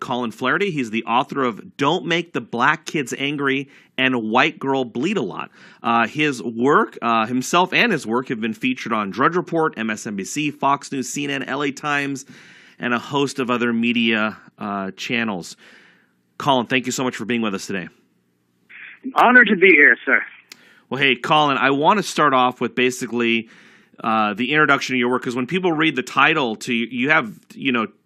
Colin Flaherty. He's the author of Don't Make the Black Kids Angry and White Girl Bleed a Lot. His work, himself and his work, have been featured on Drudge Report, MSNBC, Fox News, CNN, LA Times, and a host of other media channels. Colin, thank you so much for being with us today. Honored to be here, sir. Well, hey, Colin, I want to start off with basically the introduction of your work, because when people read the title, you have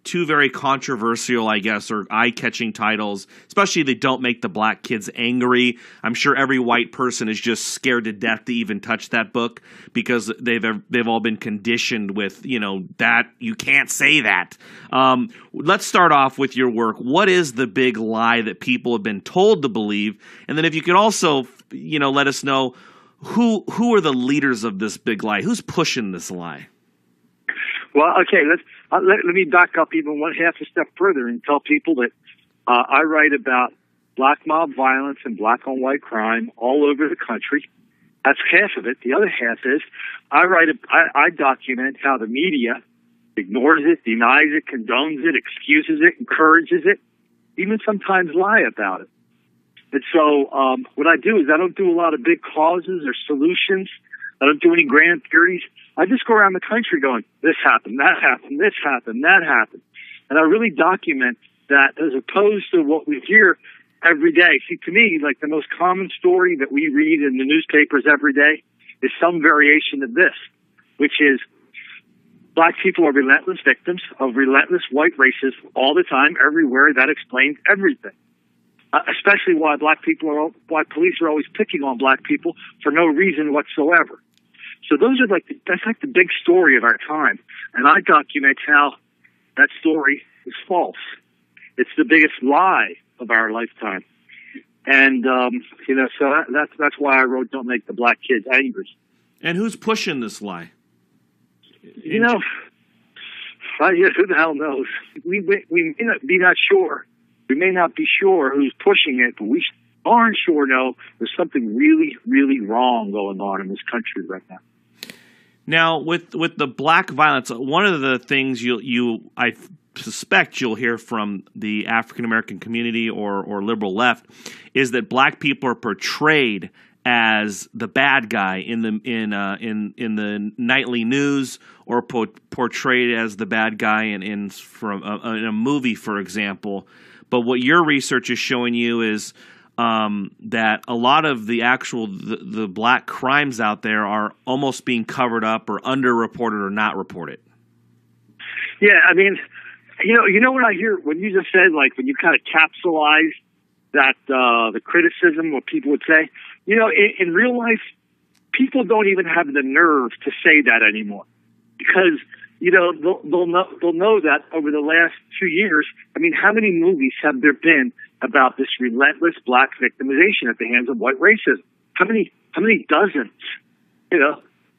two very controversial, I guess, or eye-catching titles, especially they Don't Make the Black Kids Angry. I'm sure every white person is just scared to death to even touch that book because they've all been conditioned with, that you can't say that. Let's start off with your work. What is the big lie that people have been told to believe? And then if you could also, let us know who are the leaders of this big lie? Who's pushing this lie? Well, okay, let me back up even half a step further and tell people that I write about black mob violence and black on white crime all over the country. That's half of it. The other half is I document how the media ignores it, denies it, condones it, excuses it, encourages it, even sometimes lie about it. And so what I do is I don't do a lot of big causes or solutions. I don't do any grand theories. I just go around the country going, this happened, that happened, this happened, that happened. And I really document that as opposed to what we hear every day. See, to me, like the most common story that we read in the newspapers every day is some variation of this, which is black people are relentless victims of relentless white racism all the time, everywhere. That explains everything. Especially why police are always picking on black people for no reason whatsoever. So that's like the big story of our time. And I document how that story is false. It's the biggest lie of our lifetime. And, so that's why I wrote Don't Make the Black Kids Angry. And who's pushing this lie? Who the hell knows? We may not be not sure. We may not be sure who's pushing it, but we darn sure know there's something really, really wrong going on in this country right now. Now, with the black violence, one of the things I suspect you'll hear from the African American community or liberal left is that black people are portrayed as the bad guy in the nightly news, or portrayed as the bad guy in a movie, for example. But what your research is showing you is that a lot of the black crimes out there are almost being covered up or underreported or not reported. Yeah, I mean, what I hear when you just said, like, when you kind of capsulize that the criticism, what people would say, in real life, people don't even have the nerve to say that anymore because they'll know that over the last 2 years. I mean, how many movies have there been about this relentless black victimization at the hands of white racism? How many dozens?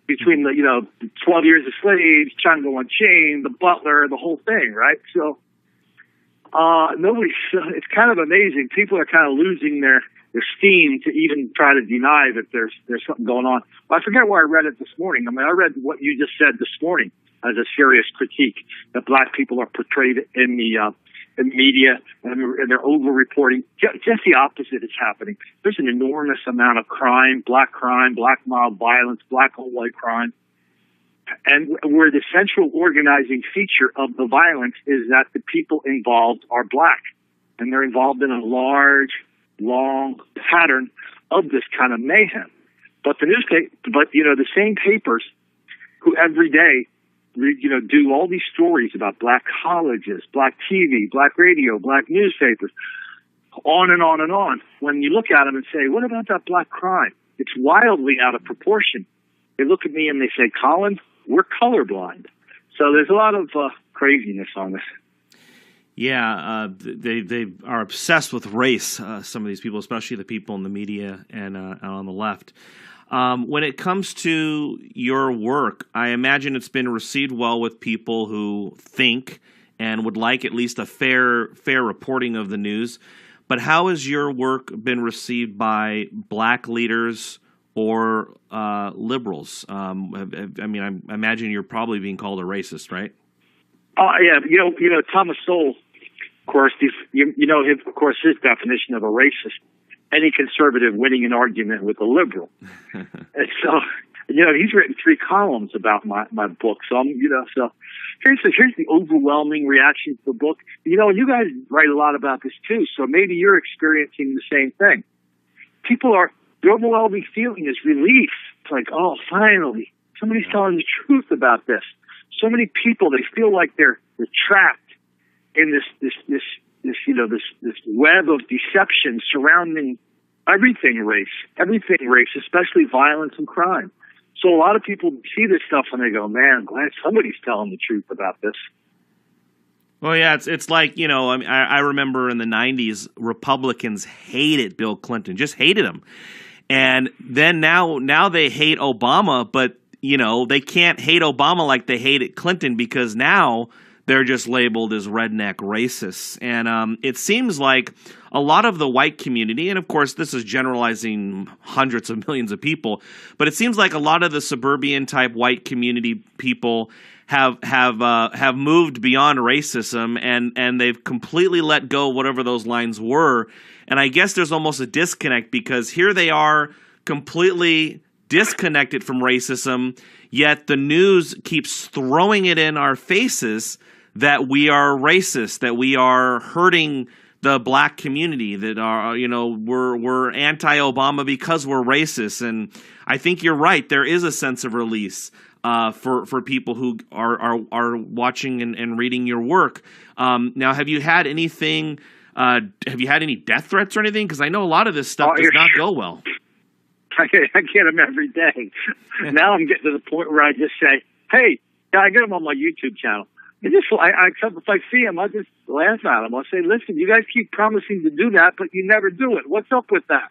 Between the 12 Years a Slave, Django Unchained, The Butler, the whole thing, right? So it's kind of amazing. People are kind of losing their steam to even try to deny that there's something going on. Well, I forget where I read it this morning. I mean, I read what you just said this morning as a serious critique that black people are portrayed in the media and they're over-reporting. Just the opposite is happening. There's an enormous amount of crime, black mob violence, black on white crime. And where the central organizing feature of the violence is that the people involved are black. And they're involved in a large, long pattern of this kind of mayhem. But the same papers who every day do all these stories about black colleges, black TV, black radio, black newspapers, on and on and on. When you look at them and say, what about that black crime? It's wildly out of proportion. They look at me and they say, Colin, we're colorblind. So there's a lot of craziness on this. Yeah, they are obsessed with race, some of these people, especially the people in the media and on the left. When it comes to your work, I imagine it's been received well with people who think and would like at least a fair reporting of the news. But how has your work been received by black leaders or liberals? I imagine you're probably being called a racist, right? Yeah. Thomas Sowell Of course, of course, his definition of a racist: any conservative winning an argument with a liberal. And so, he's written 3 columns about my book. So so here's the overwhelming reaction to the book. You guys write a lot about this too. So maybe you're experiencing the same thing. The overwhelming feeling is relief. It's like, oh, finally, somebody's telling the truth about this. So many people, they feel like they're trapped in this web of deception surrounding everything race, especially violence and crime. So a lot of people see this stuff and they go, man, glad somebody's telling the truth about this. Well, yeah, it's like, I remember in the 90s, Republicans hated Bill Clinton, just hated him. And then now they hate Obama, but, they can't hate Obama like they hated Clinton because now they're just labeled as redneck racists. And it seems like a lot of the white community, and of course this is generalizing hundreds of millions of people, but it seems like a lot of the suburban type white community people have moved beyond racism and they've completely let go whatever those lines were. And I guess there's almost a disconnect because here they are completely disconnected from racism, yet the news keeps throwing it in our faces that we are racist, that we are hurting the black community, that are, we're anti-Obama because we're racist. And I think you're right. There is a sense of release for people who are watching and reading your work. Now, have you had anything? Have you had any death threats or anything? Because I know a lot of this stuff does not go well. I get them every day. Now I'm getting to the point where I just say, hey, I get them on my YouTube channel. If I see them, I just laugh at them. I'll say, listen, you guys keep promising to do that, but you never do it. What's up with that?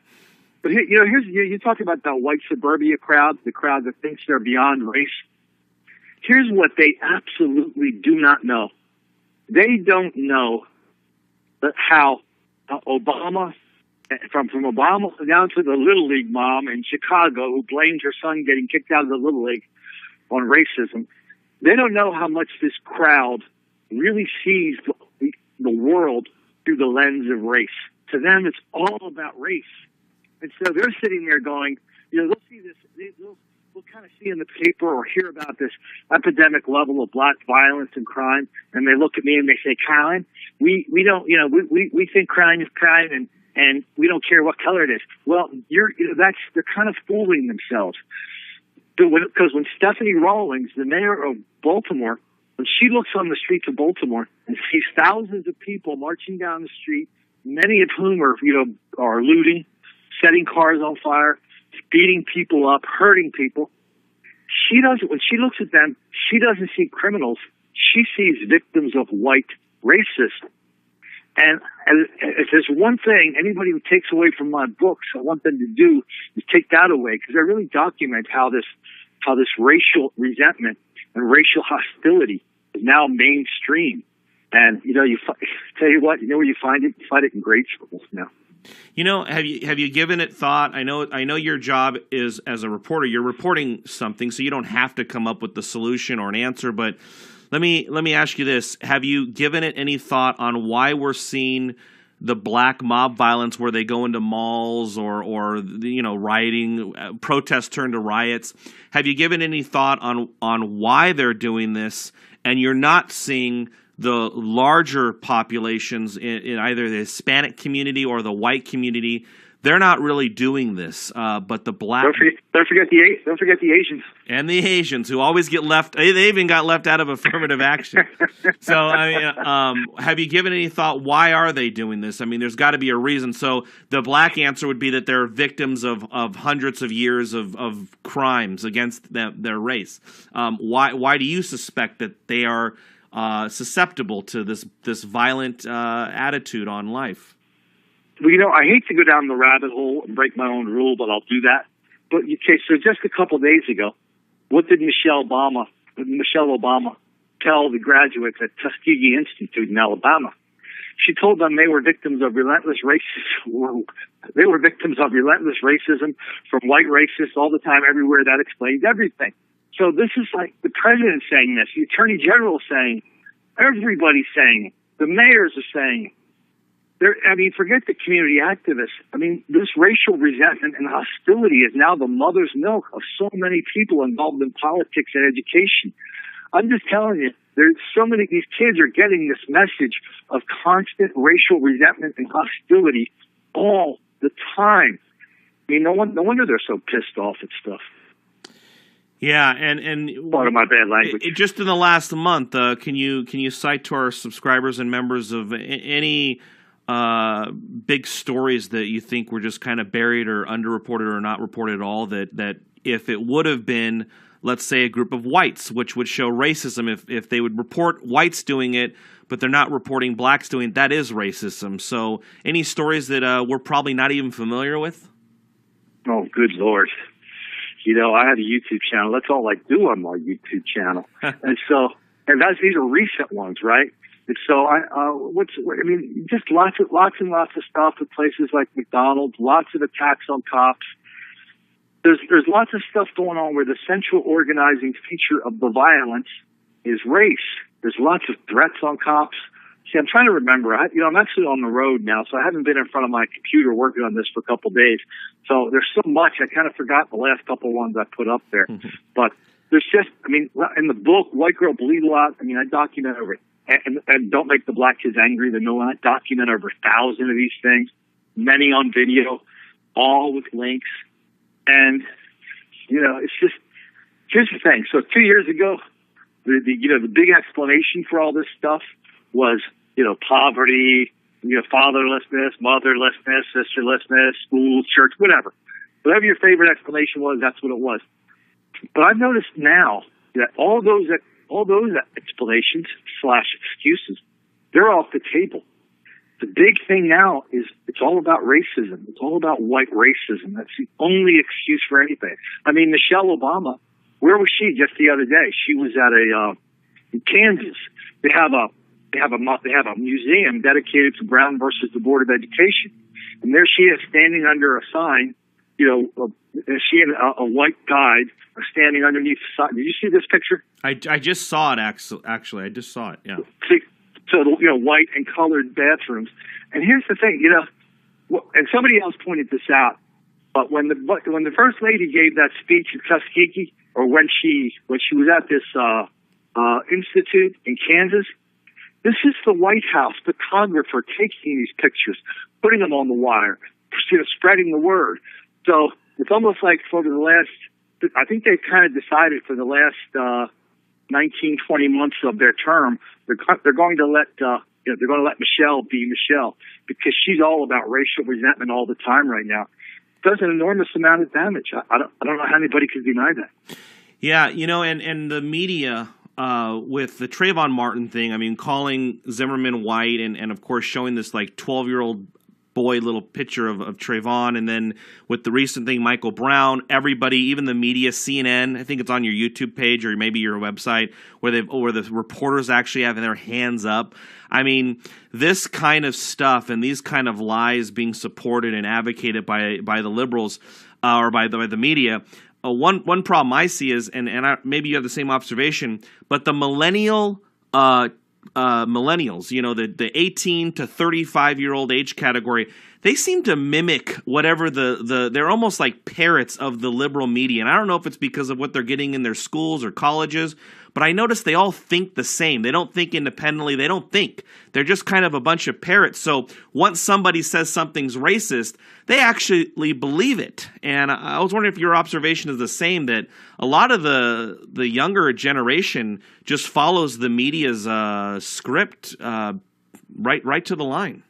But you talk about that white suburbia crowd, the crowd that thinks they're beyond race. Here's what they absolutely do not know. They don't know that how Obama, from Obama down to the Little League mom in Chicago who blamed her son getting kicked out of the Little League on racism, they don't know how much this crowd really sees the world through the lens of race. To them, it's all about race. And so they're sitting there going, they'll see this, they'll kind of see in the paper or hear about this epidemic level of black violence and crime, and they look at me and they say, Colin, we don't, we think crime is crime and we don't care what color it is. Well, they're kind of fooling themselves. Because when Stephanie Rawlings, the mayor of Baltimore, when she looks on the streets of Baltimore and sees thousands of people marching down the street, many of whom are looting, setting cars on fire, beating people up, hurting people, when she looks at them, she doesn't see criminals. She sees victims of white racism. And if there's one thing anybody who takes away from my books, I want them to do is take that away, because I really document how this racial resentment and racial hostility is now mainstream. And tell you what, where you find it? You find it in grade schools now. Have you given it thought? I know your job is as a reporter. You're reporting something, so you don't have to come up with the solution or an answer, but let me ask you this. Have you given it any thought on why we're seeing the black mob violence where they go into malls or rioting, protests turn to riots? Have you given any thought on why they're doing this, and you're not seeing the larger populations in either the Hispanic community or the white community? They're not really doing this, but the black. Don't forget the Asians. And the Asians, who always get left. They even got left out of affirmative action. So, have you given any thought? Why are they doing this? I mean, there's got to be a reason. So, the black answer would be that they're victims of hundreds of years of crimes against their race. Why do you suspect that they are susceptible to this violent attitude on life? Well, I hate to go down the rabbit hole and break my own rule, but I'll do that. But okay, so just a couple of days ago, what did Michelle Obama tell the graduates at Tuskegee Institute in Alabama? She told them they were victims of relentless racism. They were victims of relentless racism from white racists all the time, everywhere. That explains everything. So this is like the president saying this, the attorney general saying, everybody's saying The mayors are saying, forget the community activists. I mean, this racial resentment and hostility is now the mother's milk of so many people involved in politics and education. I'm just telling you, there's so many, these kids are getting this message of constant racial resentment and hostility all the time. I mean, no wonder they're so pissed off at stuff. Yeah, and part of my bad language. Just in the last month, can you cite to our subscribers and members of any big stories that you think were just kind of buried or underreported or not reported at all? That if it would have been, let's say, a group of whites, which would show racism, if they would report whites doing it, but they're not reporting blacks doing it, that is racism. So, any stories that we're probably not even familiar with? Oh, good Lord. You know, I have a YouTube channel. That's all I do on my YouTube channel. These are recent ones, right? And so just lots and lots of stuff at places like McDonald's, lots of attacks on cops. There's lots of stuff going on where the central organizing feature of the violence is race. There's lots of threats on cops. See, I'm trying to remember. I'm actually on the road now, so I haven't been in front of my computer working on this for a couple of days. So there's so much. I kind of forgot the last couple of ones I put up there. Mm-hmm. But there's just, in the book, White Girl Bleed a Lot, I document over it. And Don't Make the Black Kids Angry. I document over 1,000 of these things, many on video, all with links. And, it's just, here's the thing. So 2 years ago, the big explanation for all this stuff was, poverty, fatherlessness, motherlessness, sisterlessness, school, church, whatever. Whatever your favorite explanation was, that's what it was. But I've noticed now that all those explanations / excuses, they're off the table. The big thing now is it's all about racism. It's all about white racism. That's the only excuse for anything. Michelle Obama, where was she just the other day? She was at in Kansas. They have a museum dedicated to Brown versus the Board of Education, and there she is standing under a sign. She and a white guide are standing underneath the sign. Did you see this picture? I just saw it, actually. I just saw it, yeah. See, so, white and colored bathrooms. And here's the thing, and somebody else pointed this out, but when the First Lady gave that speech at Tuskegee, or when she was at this institute in Kansas, this is the White House photographer taking these pictures, putting them on the wire, spreading the word. So it's almost like for the last, I think they've kind of decided for the last 19, 20 months of their term, they're going to let Michelle be Michelle, because she's all about racial resentment all the time right now. It does an enormous amount of damage. I don't know how anybody could deny that. Yeah, and the media with the Trayvon Martin thing, calling Zimmerman white and of course showing this like 12-year-old boy little picture of Trayvon, and then with the recent thing, Michael Brown, everybody, even the media, CNN, I think it's on your YouTube page or maybe your website, where the reporters actually having their hands up. This kind of stuff and these kind of lies being supported and advocated by the liberals or by the media. One problem I see is, and maybe you have the same observation, but the millennials, the 18 to 35-year-old age category, they seem to mimic whatever they're almost like parrots of the liberal media. And I don't know if it's because of what they're getting in their schools or colleges, but I notice they all think the same. They don't think independently. They don't think. They're just kind of a bunch of parrots. So once somebody says something's racist, they actually believe it. And I was wondering if your observation is the same, that a lot of the younger generation just follows the media's script right to the line.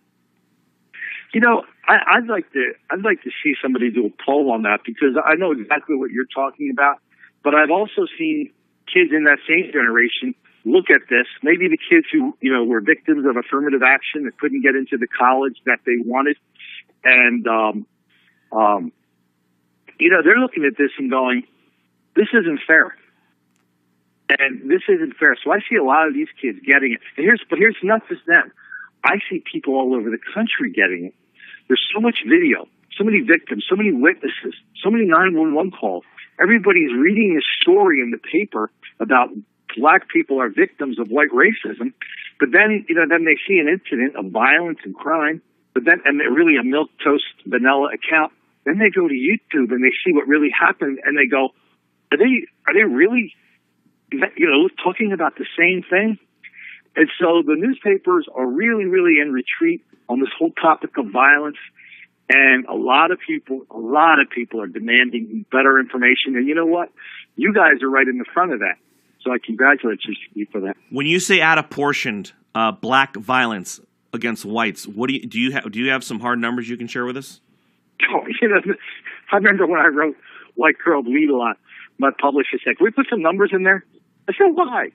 I'd like to see somebody do a poll on that, because I know exactly what you're talking about. But I've also seen kids in that same generation look at this. Maybe the kids who were victims of affirmative action that couldn't get into the college that they wanted, and they're looking at this and going, "This isn't fair." And this isn't fair. So I see a lot of these kids getting it. And here's not just them. I see people all over the country getting it. There's so much video, so many victims, so many witnesses, so many 911 calls. Everybody's reading this story in the paper about black people are victims of white racism, But then, then they see an incident of violence and crime, and they're really a milquetoast vanilla account. Then they go to YouTube and they see what really happened, and they go, are they really, talking about the same thing? And so the newspapers are really, really in retreat on this whole topic of violence. And a lot of people are demanding better information. And you know what? You guys are right in the front of that. So I congratulate you for that. When you say out apportioned black violence against whites, what do you have some hard numbers you can share with us? Oh, I remember when I wrote White Girl Bleed a Lot, my publisher said, "Can we put some numbers in there?" I said, "Why?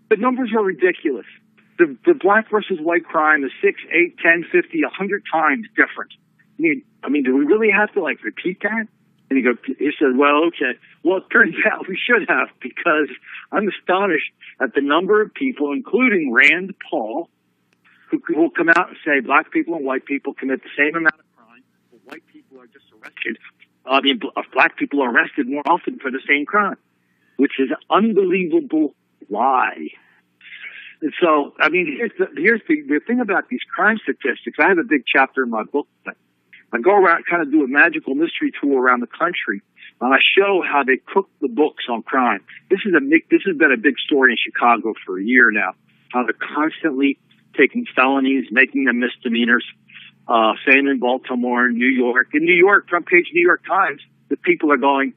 The numbers are ridiculous. The black versus white crime is 6, 8, 10, 50, 100 times different. I mean, do we really have to repeat that?" And he said, "Well, okay. Well, it turns out we should have, because I'm astonished at the number of people, including Rand Paul, who will come out and say black people and white people commit the same amount of crime, but white people are just arrested. Black people are arrested more often for the same crime, which is an unbelievable lie." And so, I mean, here's the thing about these crime statistics. I have a big chapter in my book. I go around, kind of do a magical mystery tour around the country, and I show how they cook the books on crime. This has been a big story in Chicago for a year now. How they're constantly taking felonies, making them misdemeanors. Same in Baltimore, New York. In New York, front page New York Times, the people are going,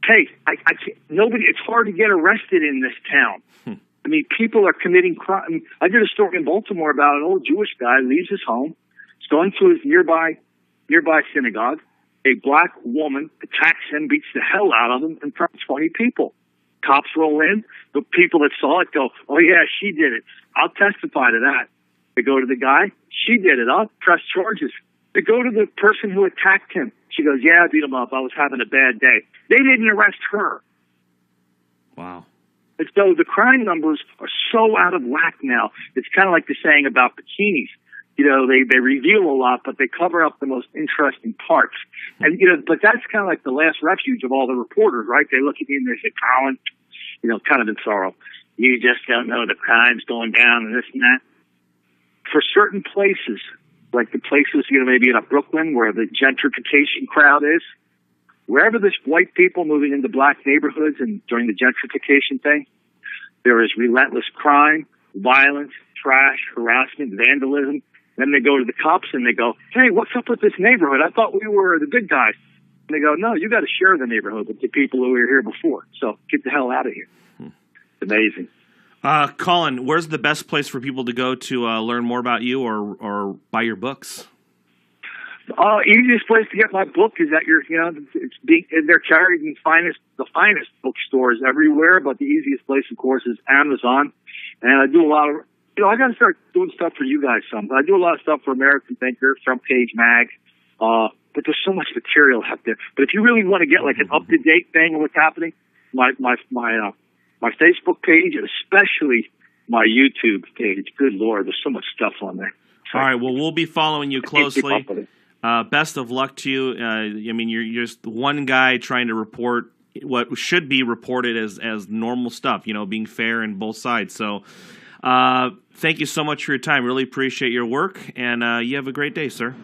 "Hey, I can't, nobody. It's hard to get arrested in this town." I mean, people are committing crime. I did a story in Baltimore about an old Jewish guy leaves his home, is going to his nearby synagogue. A black woman attacks him, beats the hell out of him in front of 20 people. Cops roll in. The people that saw it go, "Oh yeah, she did it. I'll testify to that." They go to the guy. "She did it. I'll press charges." They go to the person who attacked him. She goes, "Yeah, I beat him up. I was having a bad day." They didn't arrest her. Wow. And so the crime numbers are so out of whack now. It's kind of like the saying about bikinis. They reveal a lot, but they cover up the most interesting parts. And, but that's kind of like the last refuge of all the reporters, right? They look at me and they say, "Colin, kind of in sorrow, you just don't know the crime's going down and this and that." For certain places, like the places, maybe in Brooklyn where the gentrification crowd is, wherever there's white people moving into black neighborhoods and during the gentrification thing, there is relentless crime, violence, trash, harassment, vandalism. Then they go to the cops and they go, "Hey, what's up with this neighborhood? I thought we were the good guys." And they go, "No, you got to share the neighborhood with the people who were here before. So get the hell out of here." It's amazing. Colin, where's the best place for people to go to learn more about you or buy your books? Easiest place to get my book is at they're carried in the finest bookstores everywhere, but the easiest place, of course, is Amazon. And I do a lot of, I got to start doing stuff for you guys some. I do a lot of stuff for American Thinker, Front Page Mag, but there's so much material out there. But if you really want to get like an up-to-date thing of what's happening, my Facebook page, and especially my YouTube page, good Lord, there's so much stuff on there. All right, well, we'll be following you closely. Best of luck to you. I mean, you're just one guy trying to report what should be reported as normal stuff, being fair in both sides. So thank you so much for your time. Really appreciate your work, and you have a great day, sir.